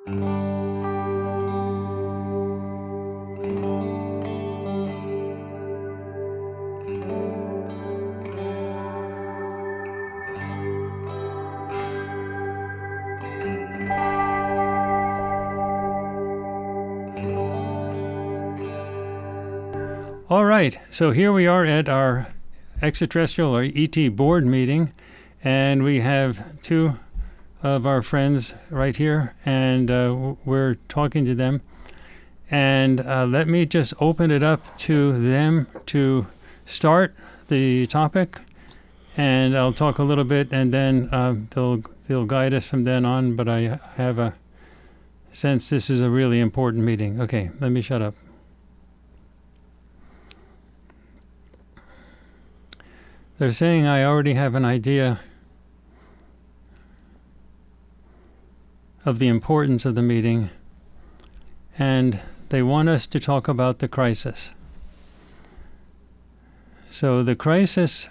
All right, so here we are at our extraterrestrial or ET board meeting, and we have two of our friends right here, and we're talking to them. And let me just open it up to them to start the topic, and I'll talk a little bit, and then they'll guide us from then on. But I have a sense this is a really important meeting. Okay, let me shut up. They're saying I already have an idea of the importance of the meeting, and they want us to talk about the crisis. So the crisis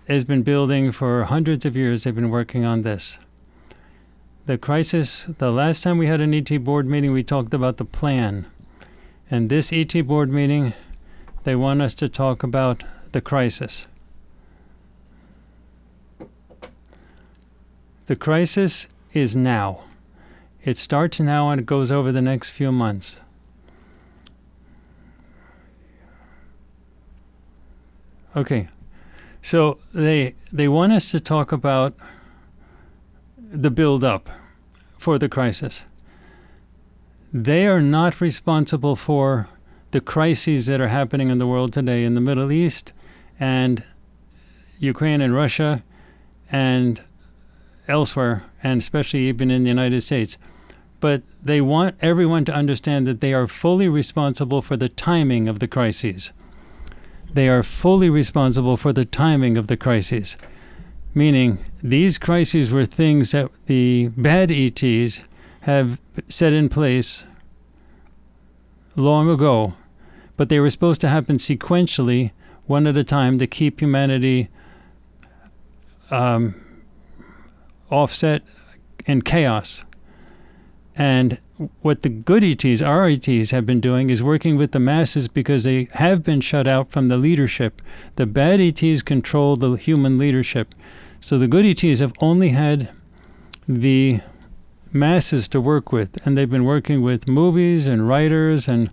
has been building for hundreds of years. They've been working on this. The crisis, the last time we had an ET board meeting, we talked about the plan. And this ET board meeting, they want us to talk about the crisis. The crisis is now. It starts now and it goes over the next few months. Okay, so they want us to talk about the build-up for the crisis. They are not responsible for the crises that are happening in the world today in the Middle East and Ukraine and Russia and elsewhere, and especially even in the United States. But they want everyone to understand that they are fully responsible for the timing of the crises. They are fully responsible for the timing of the crises, meaning these crises were things that the bad ETs have set in place long ago, but they were supposed to happen sequentially, one at a time, to keep humanity offset in chaos. And what the good ETs, our ETs, have been doing is working with the masses because they have been shut out from the leadership. The bad ETs control the human leadership. So the good ETs have only had the masses to work with, and they've been working with movies and writers and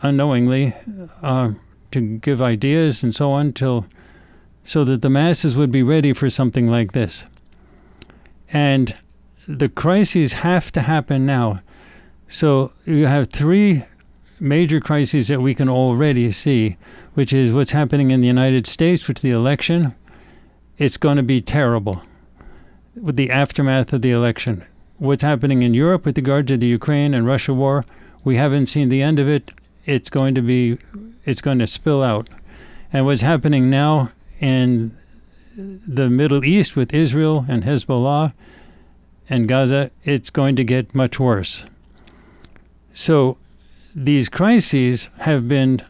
unknowingly to give ideas and so on so that the masses would be ready for something like this. And the crises have to happen now. So you have three major crises that we can already see, which is what's happening in the United States with the election. It's going to be terrible with the aftermath of the election. What's happening in Europe with regard to the Ukraine and Russia war, we haven't seen the end of it. It's going to spill out. And what's happening now in the Middle East with Israel and Hezbollah and Gaza, it's going to get much worse. So these crises have been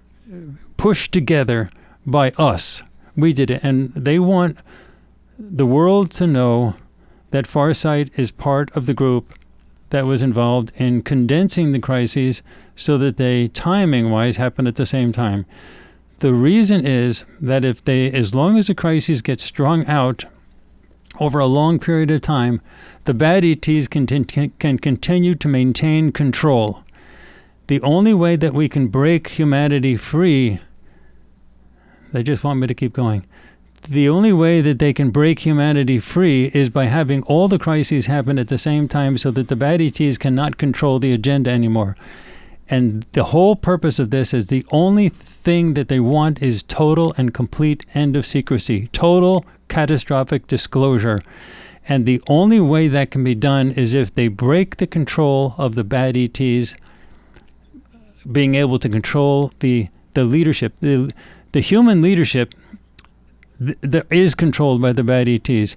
pushed together by us. We did it. And they want the world to know that Farsight is part of the group that was involved in condensing the crises so that they, timing-wise, happen at the same time. The reason is that as long as the crises get strung out over a long period of time, the bad ETs can continue to maintain control. The only way that we can break humanity free, they just want me to keep going. The only way that they can break humanity free is by having all the crises happen at the same time so that the bad ETs cannot control the agenda anymore. And the whole purpose of this is the only thing that they want is total and complete end of secrecy, total catastrophic disclosure. And the only way that can be done is if they break the control of the bad ETs, being able to control the leadership. The human leadership is controlled by the bad ETs.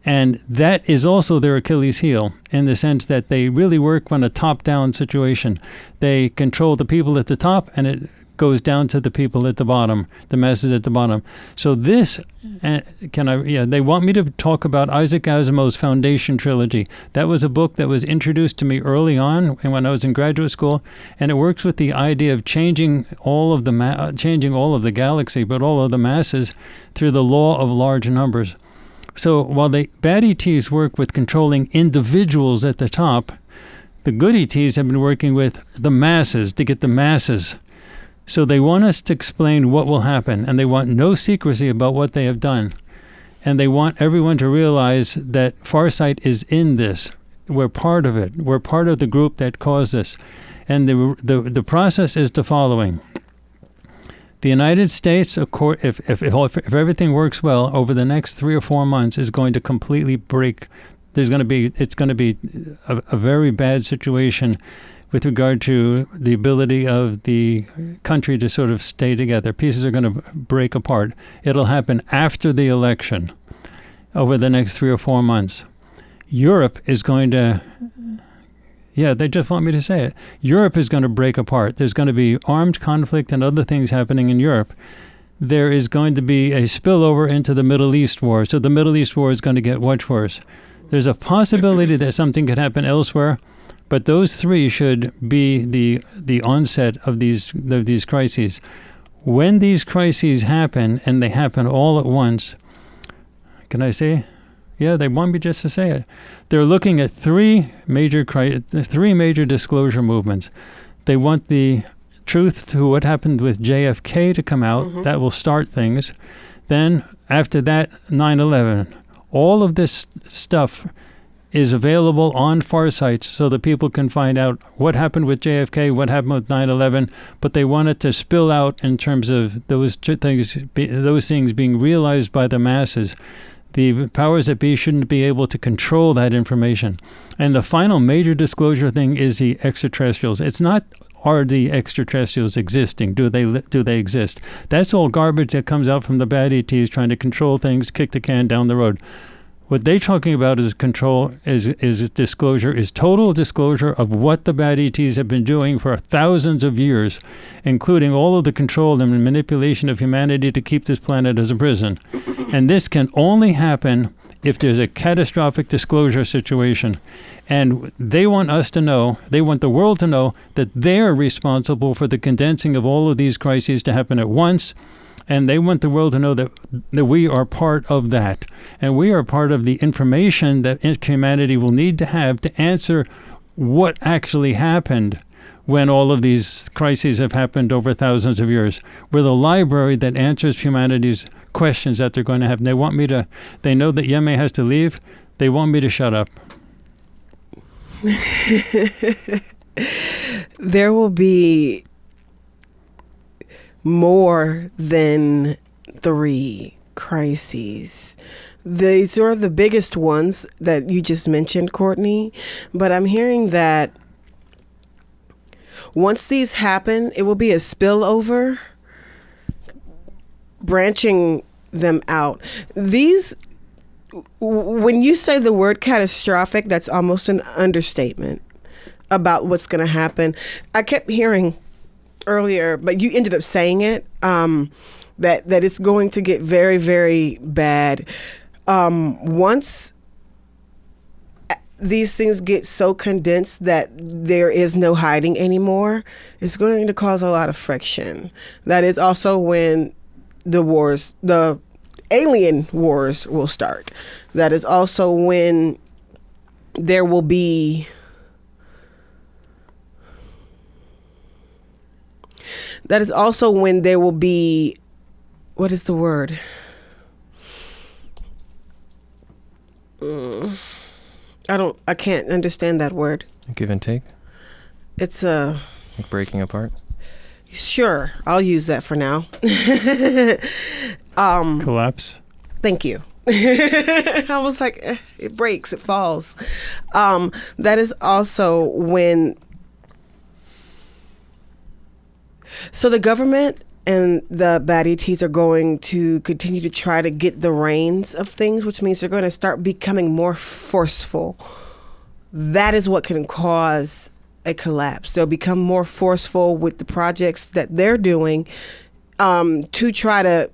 And that is also their Achilles heel in the sense that they really work on a top-down situation. They control the people at the top, and it goes down to the people at the bottom, the masses at the bottom. So this, they want me to talk about Isaac Asimov's Foundation trilogy. That was a book that was introduced to me early on when I was in graduate school, and it works with the idea of changing all of the galaxy, but all of the masses through the law of large numbers. So while the bad ETs work with controlling individuals at the top, the good ETs have been working with the masses to get the masses. So they want us to explain what will happen, and they want no secrecy about what they have done. And they want everyone to realize that Farsight is in this. We're part of it. We're part of the group that caused this. And the process is the following. The United States, if everything works well, over the next 3 or 4 months, is going to completely break. It's going to be a very bad situation with regard to the ability of the country to sort of stay together. Pieces are going to break apart. It'll happen after the election, over the next 3 or 4 months. Europe is going to. Yeah, they just want me to say it. Europe is going to break apart. There's going to be armed conflict and other things happening in Europe. There is going to be a spillover into the Middle East war. So the Middle East war is going to get much worse. There's a possibility that something could happen elsewhere, but those three should be the onset of these crises. When these crises happen, and they happen all at once, can I say? Yeah, they want me just to say it. They're looking at three major disclosure movements. They want the truth to what happened with JFK to come out. Mm-hmm. That will start things. Then, after that, 9/11. All of this stuff is available on Farsight so that people can find out what happened with JFK, what happened with 9/11, but they want it to spill out in terms of those things being realized by the masses. The powers that be shouldn't be able to control that information. And the final major disclosure thing is the extraterrestrials. It's not, are the extraterrestrials existing? Do they exist? That's all garbage that comes out from the bad ETs trying to control things, kick the can down the road. What they're talking about is disclosure, is total disclosure of what the bad ETs have been doing for thousands of years, including all of the control and manipulation of humanity to keep this planet as a prison. And this can only happen if there's a catastrophic disclosure situation. And they want us to know, they want the world to know that they're responsible for the condensing of all of these crises to happen at once. And they want the world to know that we are part of that. And we are part of the information that humanity will need to have to answer what actually happened when all of these crises have happened over thousands of years. We're the library that answers humanity's questions that they're going to have. And they know that Yeme has to leave. They want me to shut up. There will be more than 3 crises. These are the biggest ones that you just mentioned, Courtney. But I'm hearing that once these happen, it will be a spillover, branching them out. These, when you say the word catastrophic, that's almost an understatement about what's going to happen. I kept hearing earlier, but you ended up saying it, that it's going to get very, very bad. Once these things get so condensed that there is no hiding anymore, it's going to cause a lot of friction. That is also when the alien wars will start. That is also when there will be what is the word? I can't understand that word. Give and take? It's like breaking apart? Sure, I'll use that for now. Collapse. Thank you. I was like, it breaks, it falls. That is also when. So the government and the bad ETs are going to continue to try to get the reins of things, which means they're going to start becoming more forceful. That is what can cause a collapse. They'll become more forceful with the projects that they're doing to try to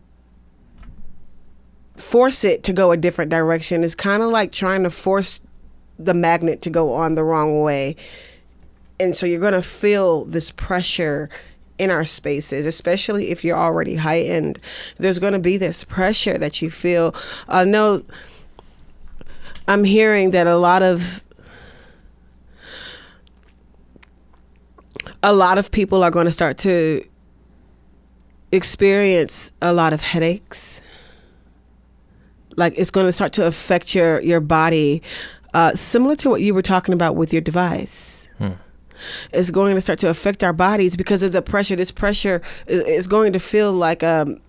force it to go a different direction. It's kind of like trying to force the magnet to go on the wrong way. And so you're going to feel this pressure in our spaces, especially if you're already heightened. There's going to be this pressure that you feel. I know I'm hearing that a lot of people are going to start to experience a lot of headaches. Like it's going to start to affect your body, similar to what you were talking about with your device. It's going to start to affect our bodies because of the pressure. This pressure is going to feel like a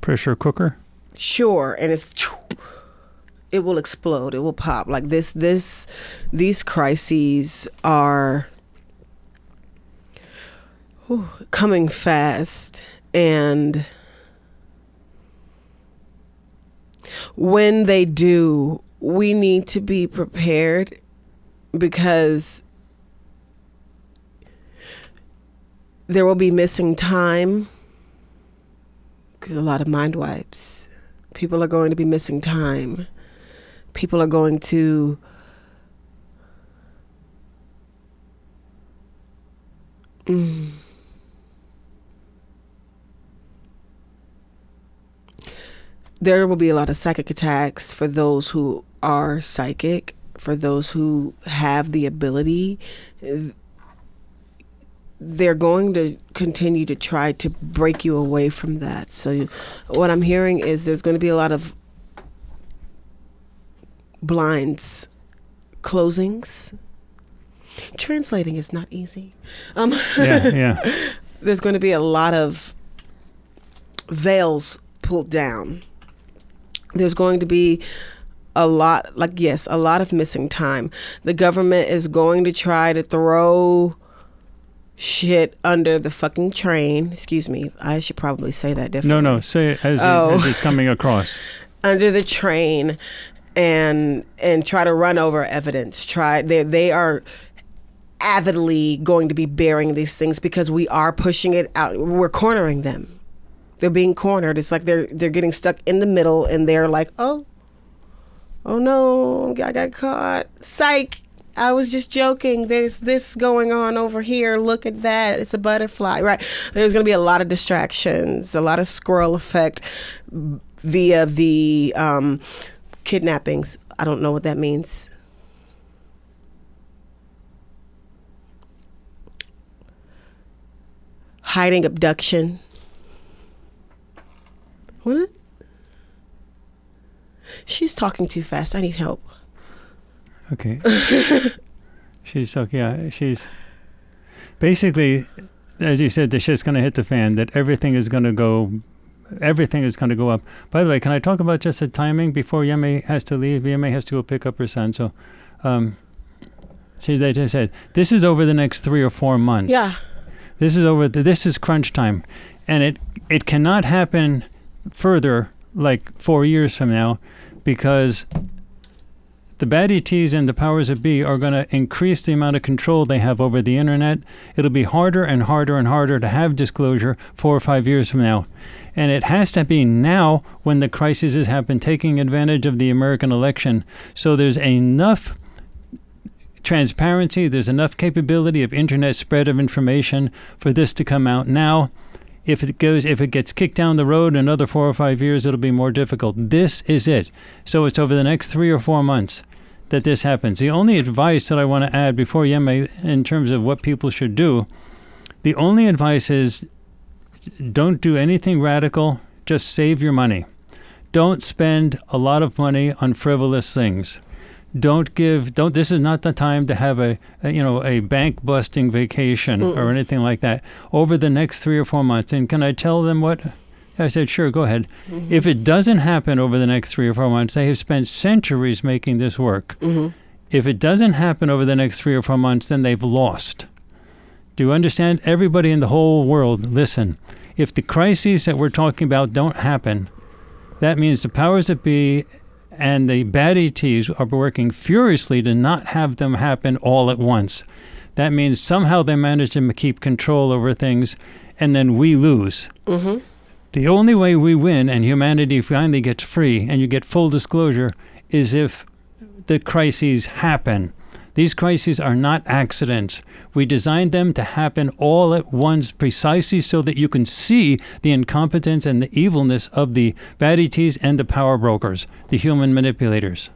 pressure cooker. Sure, and it will explode. It will pop. Like these crises are coming fast, and when they do, we need to be prepared, because there will be missing time, because a lot of mind wipes. People are going to be missing time. People are going to there will be a lot of psychic attacks for those who are psychic, for those who have the ability. They're going to continue to try to break you away from that. So what I'm hearing is there's going to be a lot of blinds, closings. Translating is not easy. Yeah. There's going to be a lot of veils pulled down. There's going to be a lot of missing time. The government is going to try to throw shit under the fucking train. Excuse me. I should probably say that differently. No. Say it as it's coming across. Under the train and try to run over evidence. They are avidly going to be bearing these things because we are pushing it out. We're cornering them. They're being cornered. It's like they're getting stuck in the middle, and they're like, oh no, I got caught. Psych. I was just joking. There's this going on over here. Look at that. It's a butterfly, right? There's going to be a lot of distractions, a lot of squirrel effect via the kidnappings. I don't know what that means. Hiding, abduction. What? She's talking too fast. I need help. Okay. She's talking. Yeah, she's basically, as you said, the shit's going to hit the fan. That everything is going to go up. By the way, can I talk about just the timing before Yemi has to leave? Yemi has to go pick up her son. So, see, they just said this is over the next 3 or 4 months. Yeah. This is crunch time, and it cannot happen further, like 4 years from now, because the bad ETs and the powers that be are going to increase the amount of control they have over the internet. It'll be harder and harder and harder to have disclosure 4 or 5 years from now. And it has to be now when the crises have been taking advantage of the American election. So there's enough transparency, there's enough capability of internet spread of information for this to come out now. If it gets kicked down the road another 4 or 5 years, it'll be more difficult. This is it. So it's over the next 3 or 4 months that this happens. The only advice that I want to add before Yemi, in terms of what people should do, the only advice is don't do anything radical. Just save your money. Don't spend a lot of money on frivolous things. This is not the time to have a bank busting vacation or anything like that over the next 3 or 4 months. And can I tell them what? I said, sure, go ahead. Mm-hmm. If it doesn't happen over the next 3 or 4 months, they have spent centuries making this work. Mm-hmm. If it doesn't happen over the next 3 or 4 months, then they've lost. Do you understand? Everybody in the whole world, listen. If the crises that we're talking about don't happen, that means the powers that be and the bad ETs are working furiously to not have them happen all at once. That means somehow they manage to keep control over things, and then we lose. Mm-hmm. The only way we win and humanity finally gets free and you get full disclosure is if the crises happen. These crises are not accidents. We designed them to happen all at once precisely so that you can see the incompetence and the evilness of the bad ETs and the power brokers, the human manipulators.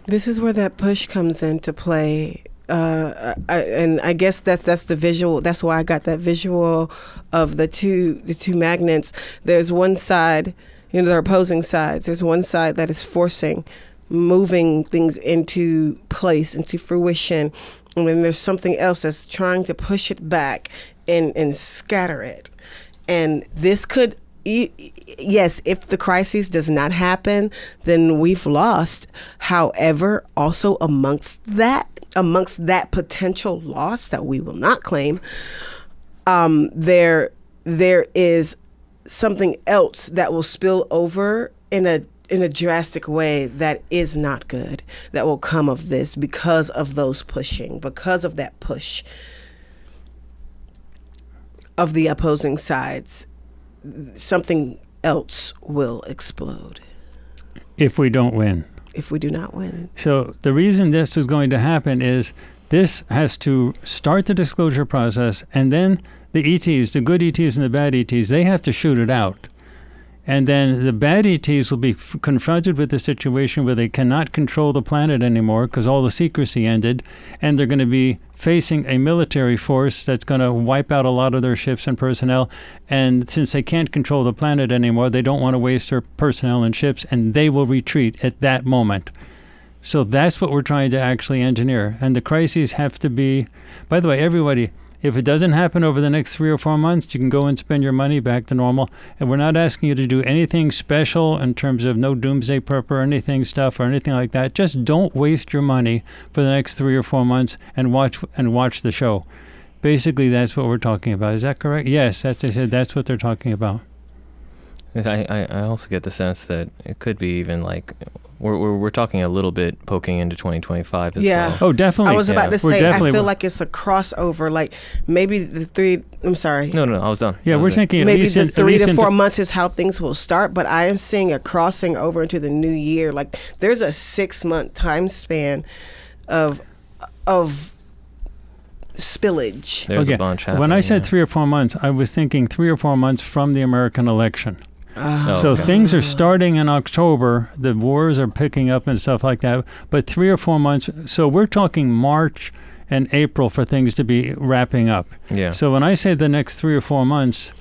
This is where that push comes into play. And I guess that's the visual. That's why I got that visual of the two magnets. There's one side, they're opposing sides. There's one side that is forcing, moving things into place, into fruition, and then there's something else that's trying to push it back and scatter it. And this could, yes, if the crisis does not happen, then we've lost. However, also amongst that potential loss that we will not claim, there is something else that will spill over in a drastic way that is not good, that will come of this because of those pushing, because of that push of the opposing sides. Something else will explode. If we don't win. If we do not win. So the reason this is going to happen is this has to start the disclosure process, and then the ETs, the good ETs and the bad ETs, they have to shoot it out. And then the bad ETs will be confronted with the situation where they cannot control the planet anymore because all the secrecy ended, and they're going to be facing a military force that's going to wipe out a lot of their ships and personnel. And since they can't control the planet anymore, they don't want to waste their personnel and ships, and they will retreat at that moment. So that's what we're trying to actually engineer. And the crises have to be, by the way, everybody, if it doesn't happen over the next 3 or 4 months, you can go and spend your money back to normal. And we're not asking you to do anything special in terms of no doomsday prep or anything stuff or anything like that. Just don't waste your money for the next 3 or 4 months and watch the show. Basically, that's what we're talking about. Is that correct? Yes, as I said, that's what they're talking about. I also get the sense that it could be even like we're talking a little bit poking into 2025 as well. Oh, definitely. I was about to say, I feel we're- like it's a crossover. Like maybe the three. I'm sorry. No, I was done. Yeah, we're thinking Maybe at the least 3 to 4 into- months is how things will start, but I am seeing a crossing over into the new year. Like there's a 6-month time span of spillage. There's a bunch happening. When I said 3 or 4 months, I was thinking 3 or 4 months from the American election. Oh, So okay. things are starting in October. The wars are picking up and stuff like that. But 3 or 4 months. So we're talking March and April for things to be wrapping up. Yeah. So when I say the next 3 or 4 months,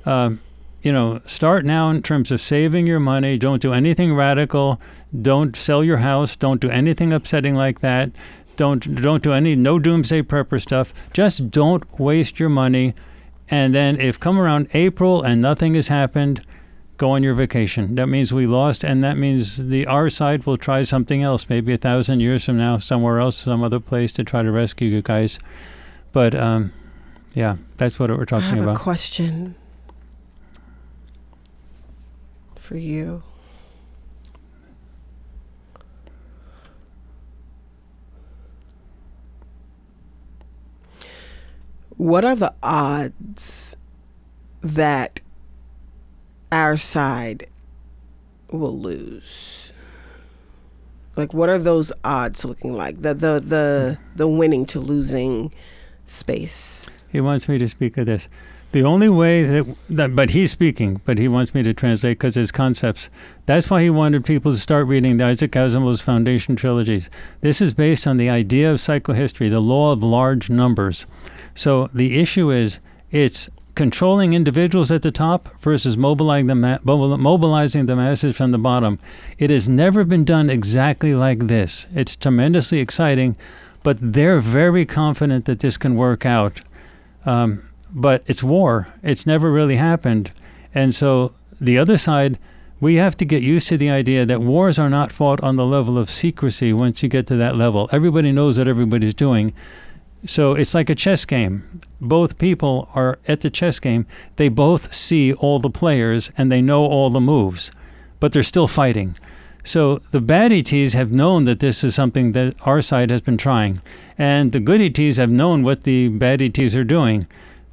start now in terms of saving your money. Don't do anything radical. Don't sell your house. Don't do anything upsetting like that. Don't do any no doomsday prepper stuff. Just don't waste your money. And then if come around April and nothing has happened, go on your vacation. That means we lost, and that means our side will try something else, maybe 1,000 years from now, somewhere else, some other place to try to rescue you guys. But yeah, that's what we're talking I have about. a question for you. What are the odds that our side will lose? Like, what are those odds looking like? The winning to losing space. He wants me to speak of this. The only way but he's speaking, but he wants me to translate because it's concepts. That's why he wanted people to start reading the Isaac Asimov's Foundation trilogies. This is based on the idea of psychohistory, the law of large numbers. So the issue is, it's controlling individuals at the top versus mobilizing the masses from the bottom. It has never been done exactly like this. It's tremendously exciting, but they're very confident that this can work out. But it's war. It's never really happened. And so the other side, we have to get used to the idea that wars are not fought on the level of secrecy once you get to that level. Everybody knows what everybody's doing. So it's like a chess game. Both people are at the chess game. They both see all the players and they know all the moves, but they're still fighting. So the bad ETs have known that this is something that our side has been trying. And the good ETs have known what the bad ETs are doing.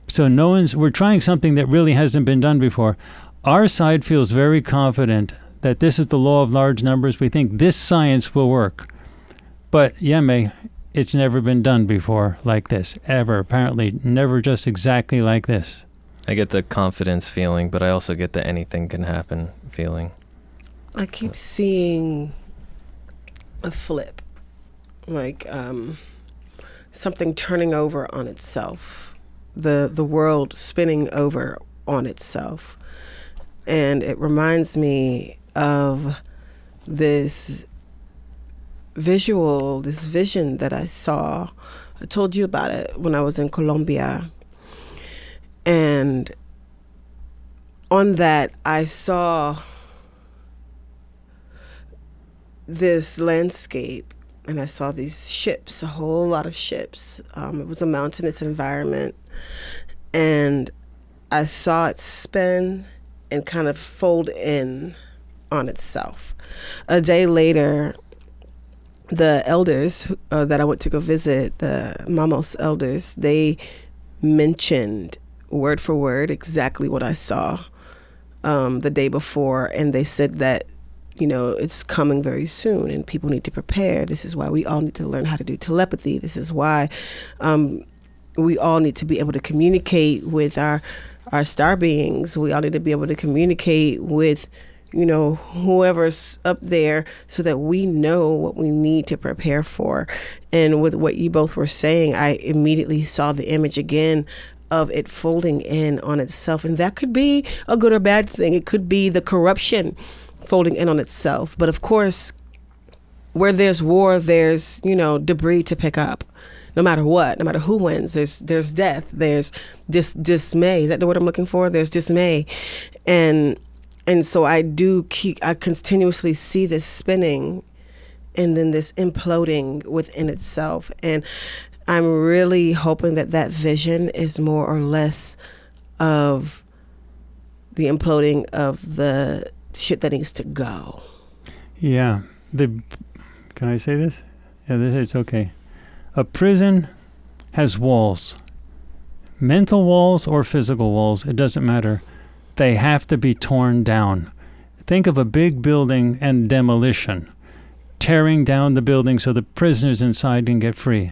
So we're trying something that really hasn't been done before. Our side feels very confident that this is the law of large numbers. We think this science will work. But Yeme, it's never been done before like this, ever. Apparently, never just exactly like this. I get the confidence feeling, but I also get the anything can happen feeling. I keep seeing a flip, like something turning over on itself, the world spinning over on itself. And it reminds me of this vision that I saw. I told you about it when I was in Colombia. And on that, I saw this landscape, and I saw these ships, a whole lot of ships. It was a mountainous environment, and I saw it spin and kind of fold in on itself. A day later, the elders that I went to go visit, the Mamos elders, they mentioned word for word exactly what I saw the day before, and they said that, it's coming very soon and people need to prepare. This is why we all need to learn how to do telepathy. This is why we all need to be able to communicate with our star beings. We all need to be able to communicate with, whoever's up there, so that we know what we need to prepare for. And with what you both were saying, I immediately saw the image again of it folding in on itself. And that could be a good or bad thing. It could be the corruption folding in on itself. But of course, where there's war, there's, debris to pick up. No matter what, no matter who wins, there's death, there's dismay. Is that the word I'm looking for? There's dismay. And so I continuously see this spinning and then this imploding within itself. And I'm really hoping that vision is more or less of the imploding of the shit that needs to go. Yeah. Can I say this? Yeah, it's okay. A prison has walls. Mental walls or physical walls, it doesn't matter. They have to be torn down. Think of a big building and demolition. Tearing down the building so the prisoners inside can get free.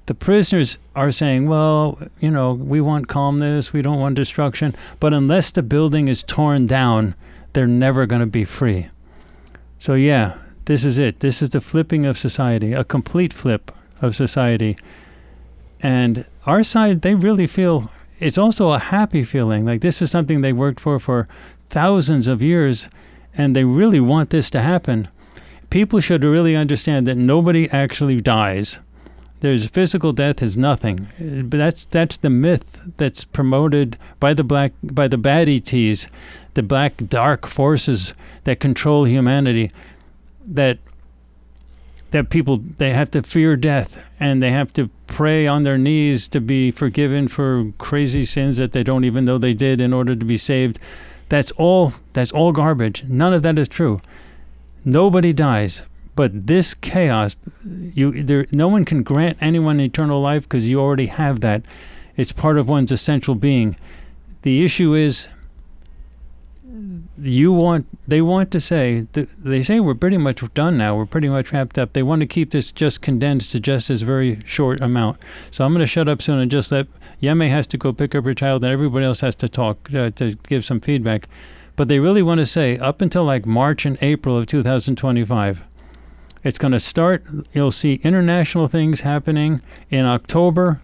The prisoners are saying, well, we want calmness, we don't want destruction. But unless the building is torn down, they're never going to be free. So yeah, this is it. This is the flipping of society, a complete flip of society. And our side, they really feel, it's also a happy feeling. Like this is something they worked for thousands of years, and they really want this to happen. People should really understand that nobody actually dies. There's physical death is nothing. But that's the myth that's promoted by the bad ETs, the black dark forces that control humanity, that people, they have to fear death and they have to pray on their knees to be forgiven for crazy sins that they don't even know they did in order to be saved. That's all garbage. None of that is true. Nobody dies. But this chaos, no one can grant anyone eternal life because you already have that. It's part of one's essential being. The issue is, they want to say, they say we're pretty much done now, we're pretty much wrapped up. They want to keep this just condensed to just this very short amount. So I'm going to shut up soon and just let, Yeme has to go pick up her child and everybody else has to talk, to give some feedback. But they really want to say, up until like March and April of 2025, it's going to start, you'll see international things happening in October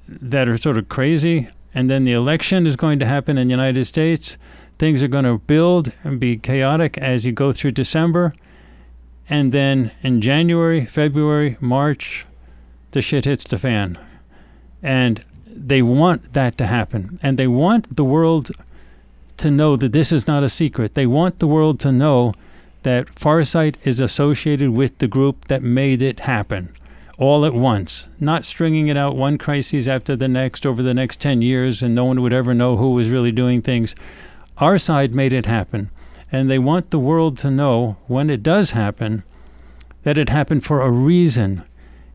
that are sort of crazy. And then the election is going to happen in the United States. Things are going to build and be chaotic as you go through December. And then in January, February, March, the shit hits the fan. And they want that to happen. And they want the world to know that this is not a secret. They want the world to know that Farsight is associated with the group that made it happen all at once, not stringing it out one crisis after the next over the next 10 years and no one would ever know who was really doing things. Our side made it happen. And they want the world to know, when it does happen, that it happened for a reason,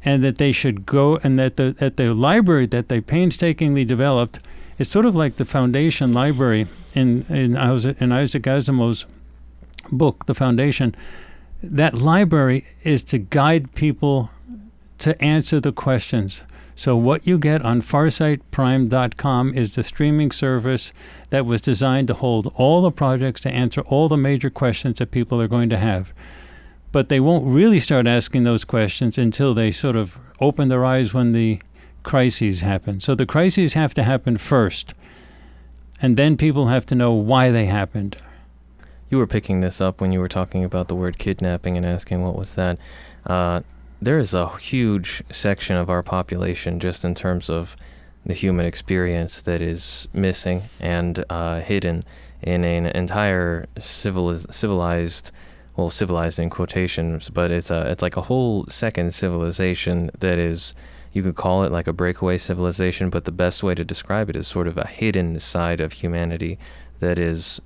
and that they should go, and that the library that they painstakingly developed is sort of like the foundation library in Isaac Asimov's book, The Foundation. That library is to guide people to answer the questions. So what you get on FarsightPrime.com is the streaming service that was designed to hold all the projects to answer all the major questions that people are going to have. But they won't really start asking those questions until they sort of open their eyes when the crises happen. So the crises have to happen first, and then people have to know why they happened. You were picking this up when you were talking about the word kidnapping and asking what was that. There is a huge section of our population, just in terms of the human experience, that is missing and hidden in an entire civilized in quotations, but it's like a whole second civilization that is, you could call it like a breakaway civilization, but the best way to describe it is sort of a hidden side of humanity that is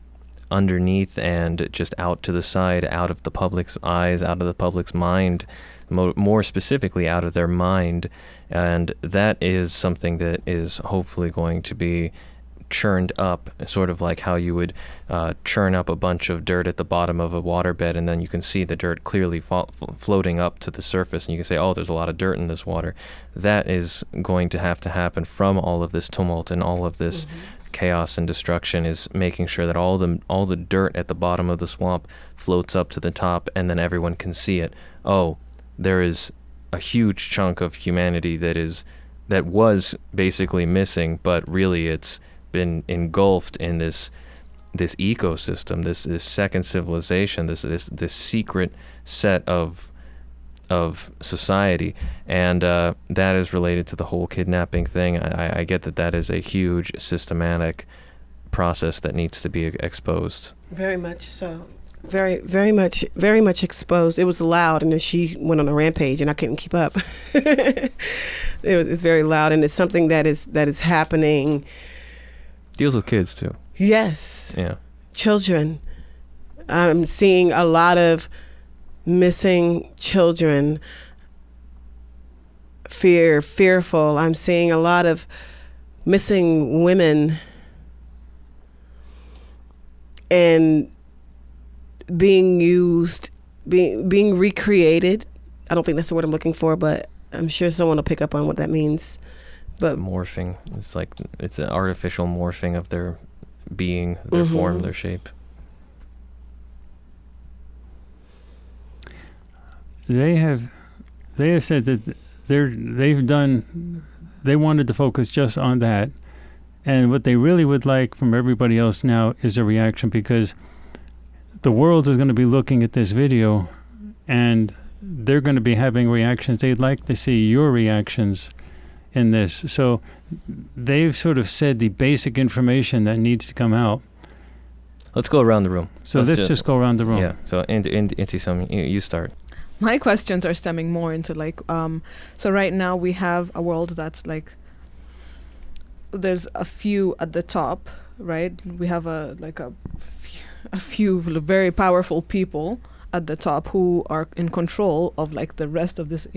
underneath and just out to the side, out of the public's eyes, out of the public's mind, more specifically out of their mind. And that is something that is hopefully going to be churned up, sort of like how you would churn up a bunch of dirt at the bottom of a waterbed, and then you can see the dirt clearly floating up to the surface, and you can say, oh, there's a lot of dirt in this water. That is going to happen from all of this tumult and all of this chaos and destruction, is making sure that all the dirt at the bottom of the swamp floats up to the top, and then everyone can see it. Oh, there is a huge chunk of humanity that was basically missing, but really it's been engulfed in this ecosystem, this second civilization, this secret set of society, and that is related to the whole kidnapping thing. I get that is a huge systematic process that needs to be exposed. Very much so. Very much exposed. It was loud, and then she went on a rampage, and I couldn't keep up. It's very loud, and it's something that is happening. Deals with kids too. Yes. Yeah. Children. I'm seeing a lot of missing children. Fearful. I'm seeing a lot of missing women, and being used, being recreated. I don't think that's the word I'm looking for, but I'm sure someone will pick up on what that means. But morphing. It's an artificial morphing of their being, their form, their shape. They have said that they wanted to focus just on that, and what they really would like from everybody else now is a reaction, because the world is going to be looking at this video, and they're going to be having reactions. They'd like to see your reactions in this. So they've sort of said the basic information that needs to come out. Let's go around the room. So let's just go around the room. Yeah. So Inti, you start. My questions are stemming more into so right now we have a world that's like, there's a few at the top, right? We have a few very powerful people at the top who are in control of like the rest of this,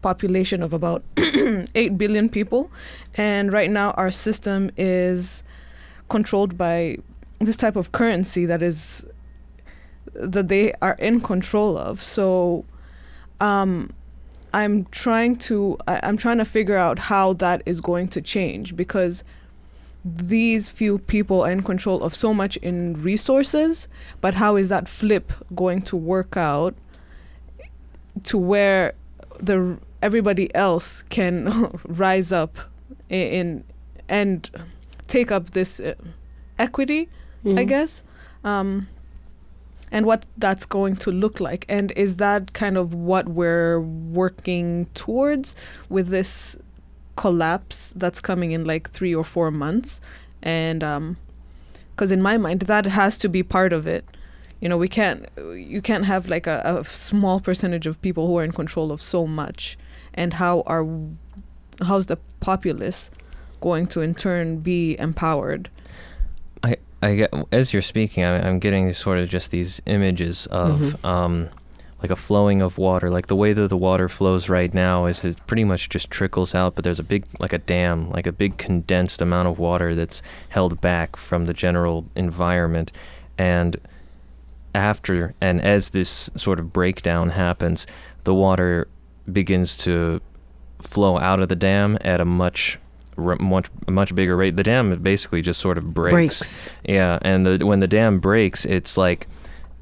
population of about 8 billion people. And right now our system is controlled by this type of currency that they are in control of. So I'm trying to figure out how that is going to change, because these few people are in control of so much in resources, but how is that flip going to work out to where everybody else can rise up in and take up this equity, I guess, and what that's going to look like, and is that kind of what we're working towards with this collapse that's coming in like 3 or 4 months? And because in my mind that has to be part of it. You can't have like a small percentage of people who are in control of so much. And how's the populace going to in turn be empowered? I as you're speaking, I'm getting sort of just these images of like a flowing of water. Like the way that the water flows right now is it pretty much just trickles out, but there's a big, like a dam, like a big condensed amount of water that's held back from the general environment. And as this sort of breakdown happens, the water begins to flow out of the dam at a much bigger rate. The dam basically just sort of breaks. Yeah, and when the dam breaks, it's like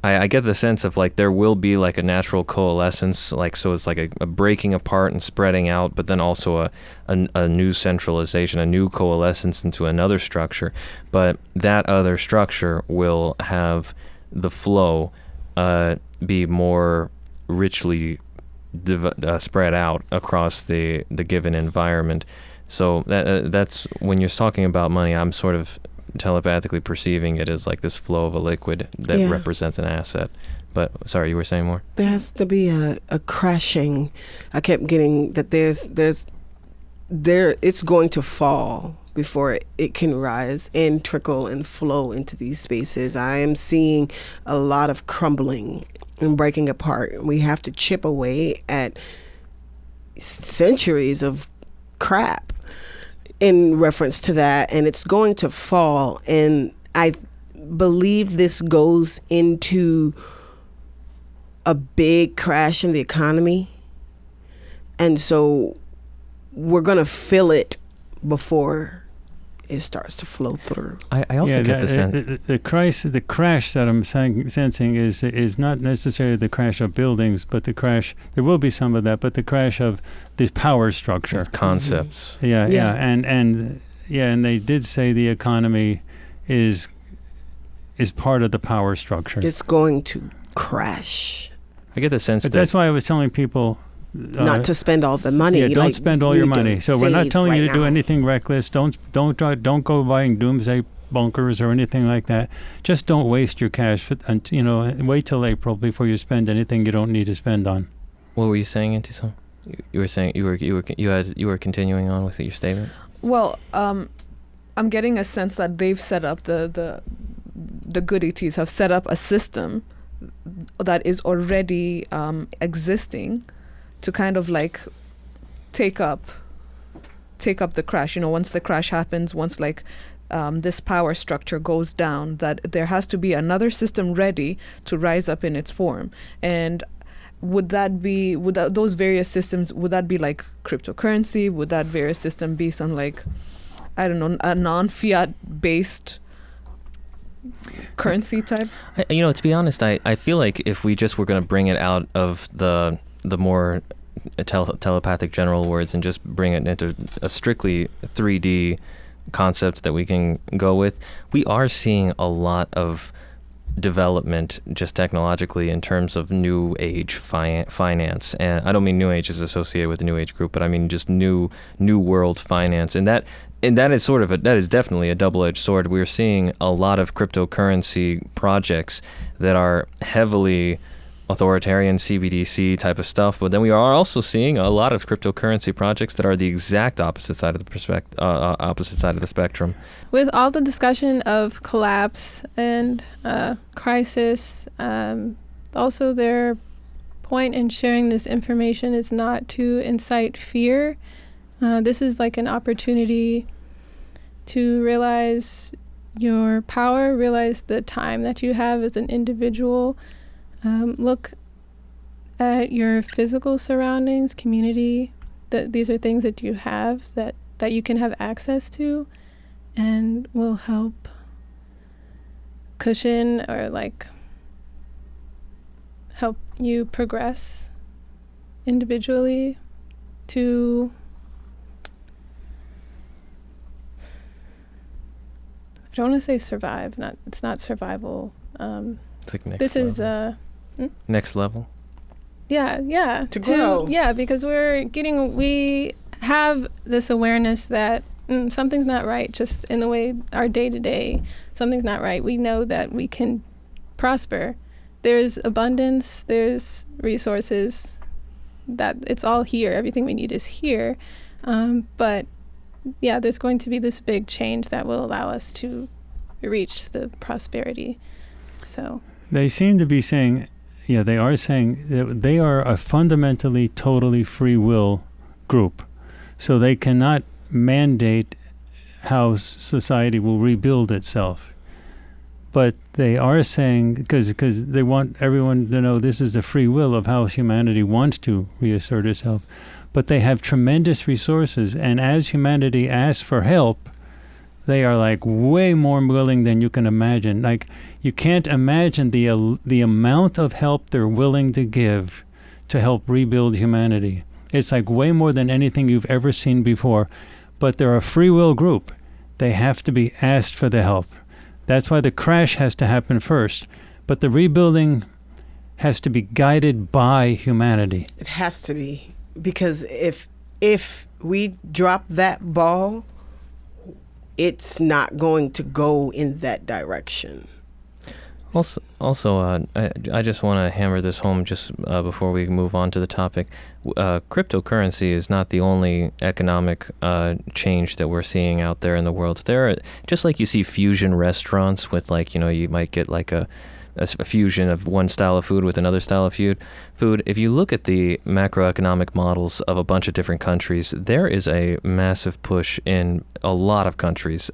I get the sense of like there will be like a natural coalescence, like so it's like a breaking apart and spreading out, but then also a new centralization, a new coalescence into another structure. But that other structure will have the flow be more richly spread out across the given environment. So that's when you're talking about money, I'm sort of telepathically perceiving it as like this flow of a liquid that represents an asset. But sorry, you were saying more? There has to be a crashing. I kept getting that it's going to fall before it can rise and trickle and flow into these spaces. I am seeing a lot of crumbling and breaking apart. We have to chip away at centuries of crap in reference to that, and it's going to fall. And I believe this goes into a big crash in the economy, and so we're going to feel it before it starts to flow through. I also get the sense the crash that I'm sensing is not necessarily the crash of buildings, but the crash. There will be some of that, but the crash of this power structure. It's concepts. And they did say the economy is part of the power structure. It's going to crash. I get the sense that's why I was telling people. Not to spend all the money. Yeah, don't spend all your money. So we're not telling you to do anything reckless. Don't go buying doomsday bunkers or anything like that. Just don't waste your cash. Wait till April before you spend anything you don't need to spend on. What were you saying, Auntie Son? You were saying you were continuing on with your statement. Well, I'm getting a sense that they've set up the good ETs have set up a system that is already existing to kind of like take up the crash. Once the crash happens, once like this power structure goes down, that there has to be another system ready to rise up in its form. And would those various systems, would that be like cryptocurrency? Would that various system be some like, I don't know, a non-fiat based currency type? To be honest, I feel like if we just were going to bring it out of the more telepathic general words and just bring it into a strictly 3D concept that we can go with, we are seeing a lot of development just technologically in terms of new age finance. And I don't mean new age is associated with the new age group, but I mean just new world finance. And that is that is definitely a double-edged sword. We're seeing a lot of cryptocurrency projects that are heavily authoritarian CBDC type of stuff, but then we are also seeing a lot of cryptocurrency projects that are the exact opposite side of the spectrum. With all the discussion of collapse and crisis, also their point in sharing this information is not to incite fear. This is like an opportunity to realize your power, realize the time that you have as an individual. Look at your physical surroundings, community. These are things that you have that you can have access to, and will help cushion or like help you progress individually to I don't want to say survive. It's not survival. It's like this level. Is next level. Yeah. To grow. Yeah, because we have this awareness that something's not right. Just in the way our day to day, something's not right. We know that we can prosper. There's abundance. There's resources. That it's all here. Everything we need is here. But yeah, there's going to be this big change that will allow us to reach the prosperity. So They seem to be saying, yeah, they are saying that they are a fundamentally, totally free will group. So they cannot mandate how society will rebuild itself. But they are saying, because they want everyone to know this is the free will of how humanity wants to reassert itself. But they have tremendous resources. And as humanity asks for help, they are like way more willing than you can imagine. Like, you can't imagine the amount of help they're willing to give to help rebuild humanity. It's like way more than anything you've ever seen before. But they're a free will group. They have to be asked for the help. That's why the crash has to happen first. But the rebuilding has to be guided by humanity. It has to be. Because if we drop that ball, it's not going to go in that direction. Also, I just want to hammer this home just before we move on to the topic. Cryptocurrency is not the only economic change that we're seeing out there in the world. There are, just like you see fusion restaurants with, like, you might get like a fusion of one style of food with another style of food. If you look at the macroeconomic models of a bunch of different countries, there is a massive push in a lot of countries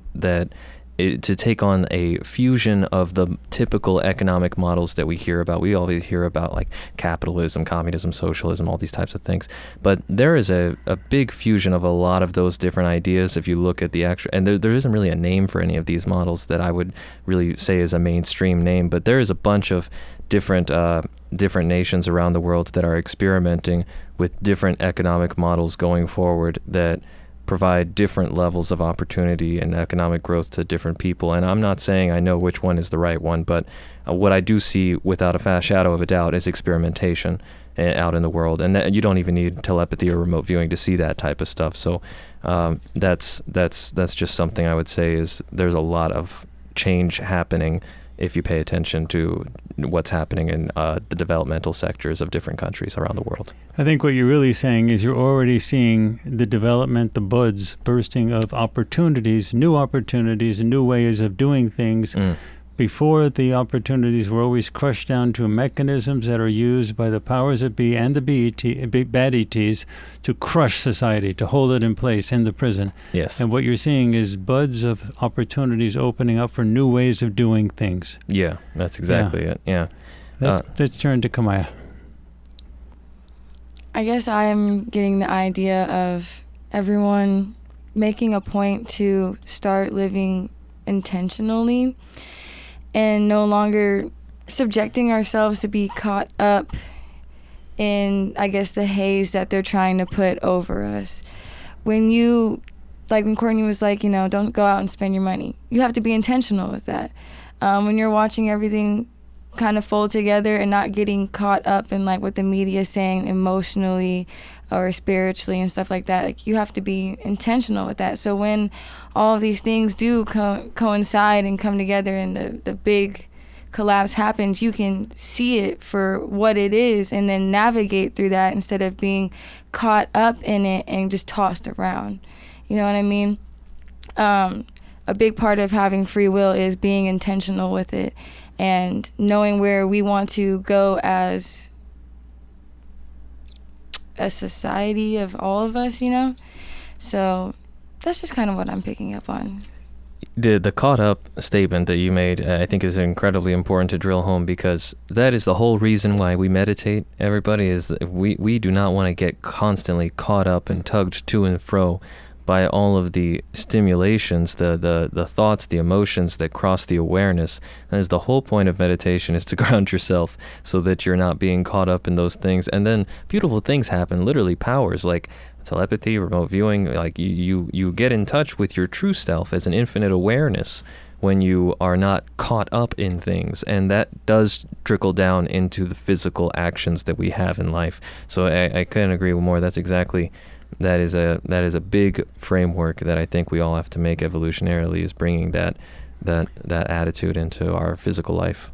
to take on a fusion of the typical economic models that we hear about. We always hear about like capitalism, communism, socialism, all these types of things. But there is a big fusion of a lot of those different ideas if you look at the actual, and there isn't really a name for any of these models that I would really say is a mainstream name, but there is a bunch of different nations around the world that are experimenting with different economic models going forward that provide different levels of opportunity and economic growth to different people. And I'm not saying I know which one is the right one, but what I do see without a shadow of a doubt is experimentation out in the world. And that, you don't even need telepathy or remote viewing to see that type of stuff. So that's just something I would say is there's a lot of change happening if you pay attention to what's happening in the developmental sectors of different countries around the world. I think what you're really saying is you're already seeing the development, the buds bursting of opportunities, and new ways of doing things. Before, the opportunities were always crushed down to mechanisms that are used by the powers that be and the bad ETs to crush society, to hold it in place in the prison. Yes. And what you're seeing is buds of opportunities opening up for new ways of doing things. Yeah, that's exactly it. Yeah. Let's turn to Kamaya. I guess I'm getting the idea of everyone making a point to start living intentionally and no longer subjecting ourselves to be caught up in, I guess, the haze that they're trying to put over us. When Courtney was like, don't go out and spend your money. You have to be intentional with that. When you're watching everything kind of fold together and not getting caught up in like what the media is saying emotionally or spiritually and stuff like that, like, you have to be intentional with that. So when all of these things do coincide and come together and the big collapse happens, you can see it for what it is and then navigate through that instead of being caught up in it and just tossed around. You know what I mean? A big part of having free will is being intentional with it and knowing where we want to go as a society of all of us, So that's just kind of what I'm picking up on. The caught up statement that you made, I think, is incredibly important to drill home, because that is the whole reason why we meditate. Everybody is that we do not want to get constantly caught up and tugged to and fro by all of the stimulations, the thoughts, the emotions that cross the awareness. That is the whole point of meditation, is to ground yourself so that you're not being caught up in those things. And then beautiful things happen, literally powers like telepathy, remote viewing. Like you get in touch with your true self as an infinite awareness when you are not caught up in things, and that does trickle down into the physical actions that we have in life. So I couldn't agree with more. That is a big framework that I think we all have to make evolutionarily, is bringing that attitude into our physical life.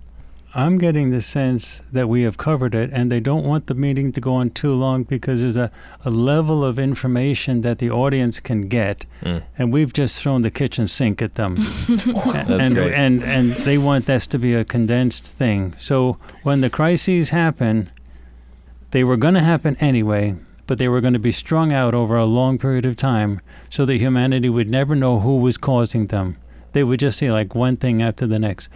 I'm getting the sense that we have covered it, and they don't want the meeting to go on too long because there's a level of information that the audience can get, and we've just thrown the kitchen sink at them. That's great. And they want this to be a condensed thing. So when the crises happen, they were going to happen anyway, but they were going to be strung out over a long period of time so that humanity would never know who was causing them. They would just see like one thing after the next.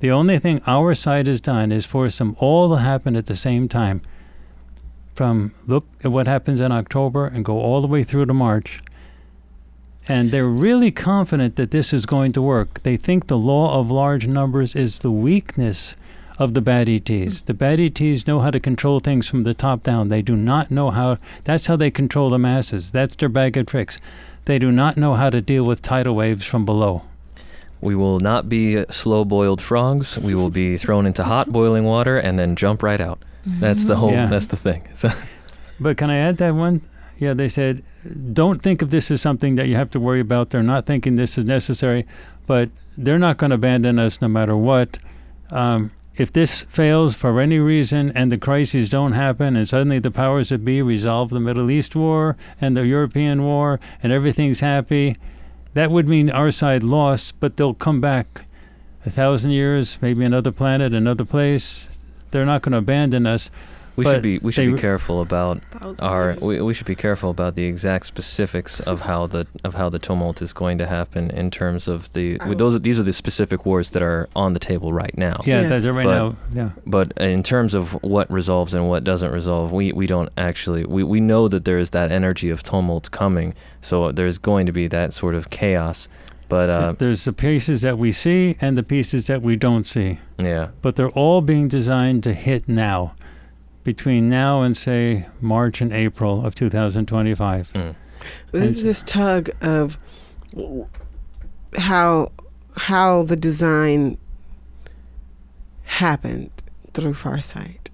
The only thing our side has done is force them all to happen at the same time. From look at what happens in October and go all the way through to March. And they're really confident that this is going to work. They think the law of large numbers is the weakness of the bad ETs. The bad ETs know how to control things from the top down. They do not know how. That's how they control the masses. That's their bag of tricks. They do not know how to deal with tidal waves from below. We will not be slow-boiled frogs. We will be thrown into hot boiling water and then jump right out. That's the whole. Yeah. That's the thing. So, But can I add that one? Yeah, they said, don't think of this as something that you have to worry about. They're not thinking this is necessary, but they're not going to abandon us no matter what. If this fails for any reason and the crises don't happen and suddenly the powers that be resolve the Middle East war and the European war and everything's happy, that would mean our side lost, but they'll come back 1,000 years, maybe another planet, another place. They're not going to abandon us. we But should be careful about Years. we should be careful about the exact specifics of how the tumult is going to happen in terms of these are the specific wars that are on the table right now. Yeah, Yes. that's it right But- now. Yeah. But in terms of what resolves and what doesn't resolve, we don't actually we know that there is that energy of tumult coming, so there's going to be that sort of chaos. But So there's the pieces that we see and the pieces that we don't see. yeah, But they're all being designed to hit now, between now and, say, March and April of 2025. There's this tug of how the design happened through Farsight.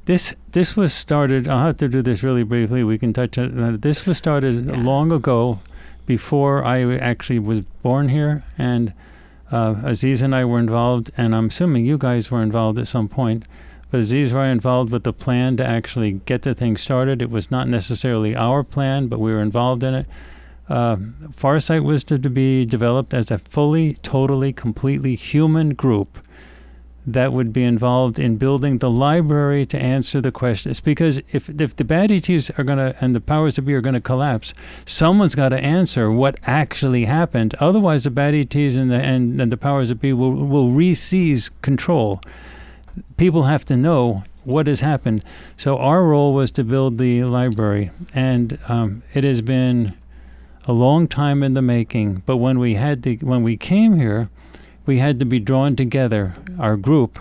This was started, I'll have to do this really briefly, we can touch on it. This was started long ago, before I actually was born here, and Aziz and I were involved, and I'm assuming you guys were involved at some point. But Aziz were involved with the plan to actually get the thing started. It was not necessarily our plan, but we were involved in it. Farsight was to be developed as a fully, totally, completely human group that would be involved in building the library to answer the questions. Because if the bad ETs are going to, and the powers that be are going to collapse, someone's got to answer what actually happened. Otherwise, the bad ETs and the powers that be will re-seize control. People have to know what has happened. So our role was to build the library, and it has been a long time in the making. But when we came here, we had to be drawn together, our group,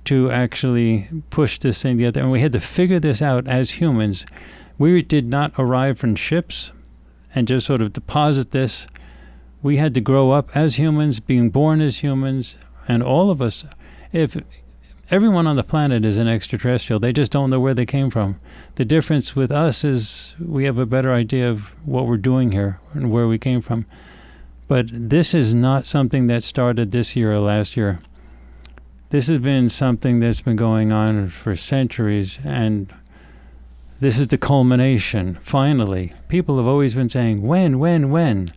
to actually push this thing together, and we had to figure this out as humans. We did not arrive from ships and just sort of deposit this. We had to grow up as humans, being born as humans, and all of us. If everyone on the planet is an extraterrestrial, they just don't know where they came from. The difference with us is we have a better idea of what we're doing here and where we came from. But this is not something that started this year or last year. This has been something that's been going on for centuries, and this is the culmination, finally. People have always been saying, when? When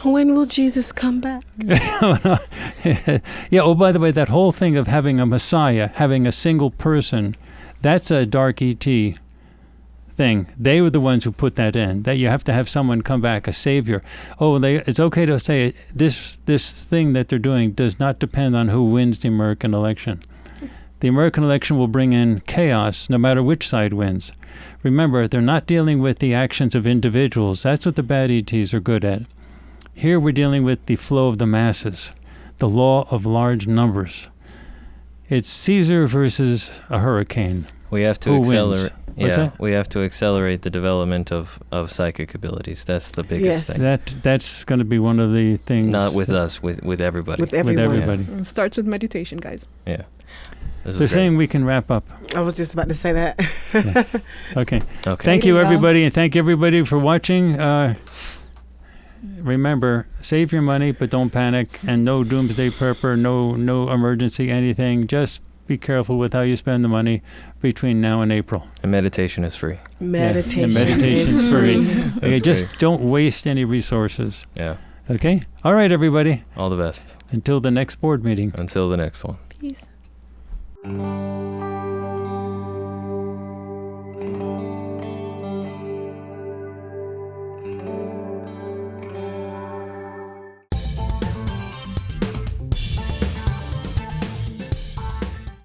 will Jesus come back? Yeah, oh, by the way, that whole thing of having a Messiah, having a single person, that's a dark ET thing. They were the ones who put that in, that you have to have someone come back, a savior. It's okay to say this thing that they're doing does not depend on who wins the American election. The American election will bring in chaos no matter which side wins. Remember, they're not dealing with the actions of individuals. That's what the bad ETs are good at. Here we're dealing with the flow of the masses, the law of large numbers. It's Caesar versus a hurricane. we have to Who wins? accelerate. What's Yeah, that? we have to accelerate the development of psychic abilities. That's the biggest Yes. thing. That's going to be one of the things. Not with us, with everybody. With everyone. everybody. It starts with meditation, guys. Yeah. This is They're great. saying we can wrap up. I was just about to say that. Okay. Okay. Thank you, you, y'all. everybody, and thank you, everybody, for watching. remember, save your money, but don't panic, and no doomsday prepper, no emergency anything. Just be careful with how you spend the money between now and April. And meditation is free. Meditation, and meditation's free. Okay, That's just great. don't waste any resources. Yeah. Okay? All right, everybody. All the best. Until the next board meeting. Until the next one. Peace.